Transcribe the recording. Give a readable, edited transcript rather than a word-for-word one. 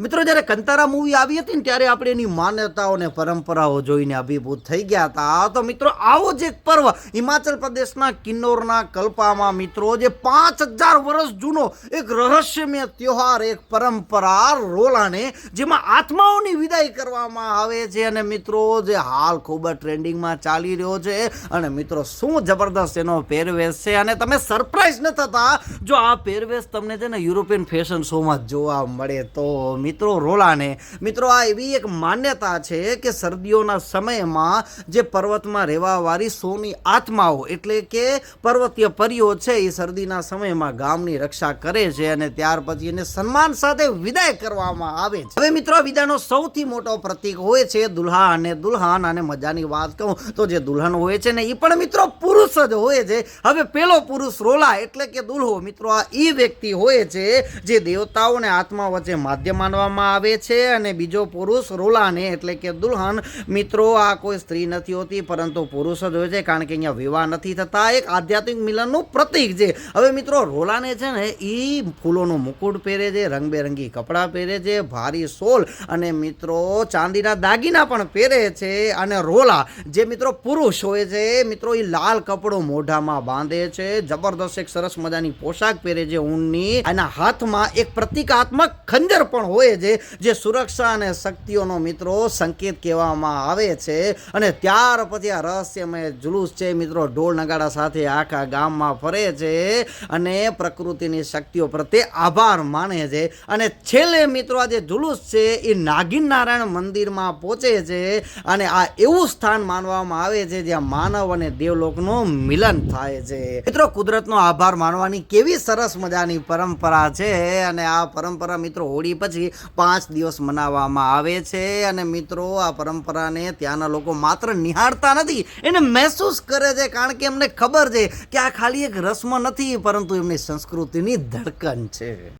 મિત્રો જ્યારે કંતારા મૂવી આવી હતી ને ત્યારે આપણે એની માન્યતાઓ અને પરંપરાઓ જોઈને અભિભૂત થઈ ગયા હતા. તો મિત્રો આવો જ એક પર્વ હિમાચલ પ્રદેશના કિન્નોરના કલ્પામાં મિત્રો જે 5000 વર્ષ જૂનો એક રહસ્યમય તહેવાર, એક પરંપરા રોલાને, જેમાં આત્માઓની વિદાય કરવામાં આવે છે. અને મિત્રો જે હાલ ખૂબ જ ટ્રેન્ડિંગમાં ચાલી રહ્યો છે. અને મિત્રો શું જબરદસ્ત એનો પહેરવેશ છે, અને તમે સરપ્રાઈઝ ન થતા જો આ પહેરવેશ તમને છે ને યુરોપિયન ફેશન શોમાં જોવા મળે તો. મિત્રો રોલાને, મિત્રો આ એવી એક માન્યતા છે કે શરદીઓના સમયમાં જે પર્વતમાં રહેવાવાળી સોની આત્માઓ એટલે કે પર્વતીય પરીઓ છે એ શરદીના સમયમાં ગામની રક્ષા કરે છે અને ત્યાર પછી એને સન્માન સાથે વિદાય કરવામાં આવે છે. હવે મિત્રો વિદાયનો સૌથી મોટો પ્રતીક હોય છે દુલ્હા અને દુલ્હન. અને મજાની વાત કહું તો જે દુલ્હન હોય છે ને એ પણ મિત્રો પુરુષ જ હોય છે. હવે પેલો પુરુષ રોલા એટલે કે દુલ્હો, મિત્રો આ એ વ્યક્તિ હોય છે જે દેવતાઓ અને આત્મા વચ્ચે માધ્યમ માનવામાં આવે છે. અને બીજો પુરુષ રોલાને એટલે કે દુલ્હન, મિત્રો આ કોઈ સ્ત્રી નથી હોતી પરંતુ પુરુષ જ હોય છે, કારણ કે અહીંયા વિવાહ નથી થતા. એક આધ્યાત્મિક મિલનનું પ્રતીક છે. હવે મિત્રો રોલાને છે ને એ ફૂલોનું મુકુટ પહેરે છે, રંગબેરંગી કપડાં પહેરે છે, ભારી સોલ અને મિત્રો ચાંદીના દાગીના પણ પહેરે છે. અને રોલા જે મિત્રો પુરુષ હોય છે મિત્રો એ લાલ કપડો મોઢામાં બાંધે છે, જબરદસ્ત એક સરસ મજાની પોશાક પહેરે છે ઊનની. એના હાથમાં એક પ્રતિકાત્મક ખંજર પણ હોય છે જે સુરક્ષા અને શક્તિઓનો મિત્રો સંકેત કહેવામાં આવે છે. અને ત્યાર પછી આ રહસ્યમય જુલુસ છે મિત્રો ઢોલ નગાડા સાથે આખા ગામમાં ફરે છે અને પ્રકૃતિની શક્તિઓ પ્રત્યે આભાર માને છે. અને છેલ્લે મિત્રો આ જે જુલુસ છે એ નાગિન નારાયણ મંદિરમાં પહોંચે છે. અને આ એવું સ્થાન માનવામાં આવે છે જ્યાં માનવ અને દેવલોકનું મિલન થાય છે. મિત્રો કુદરતનો આભાર માનવાની કેવી સરસ મજાની પરંપરા છે. અને આ પરંપરા મિત્રો હોળી પછી 5 દિવસ મનાવવામાં આવે છે. અને મિત્રો આ પરંપરાને ત્યાંના લોકો માત્ર નિહાળતા નથી, એને મહેસૂસ કરે છે, કારણ કે એમને ખબર છે કે આ ખાલી એક રસ્મ નથી પરંતુ એમની સંસ્કૃતિની ધડકન છે.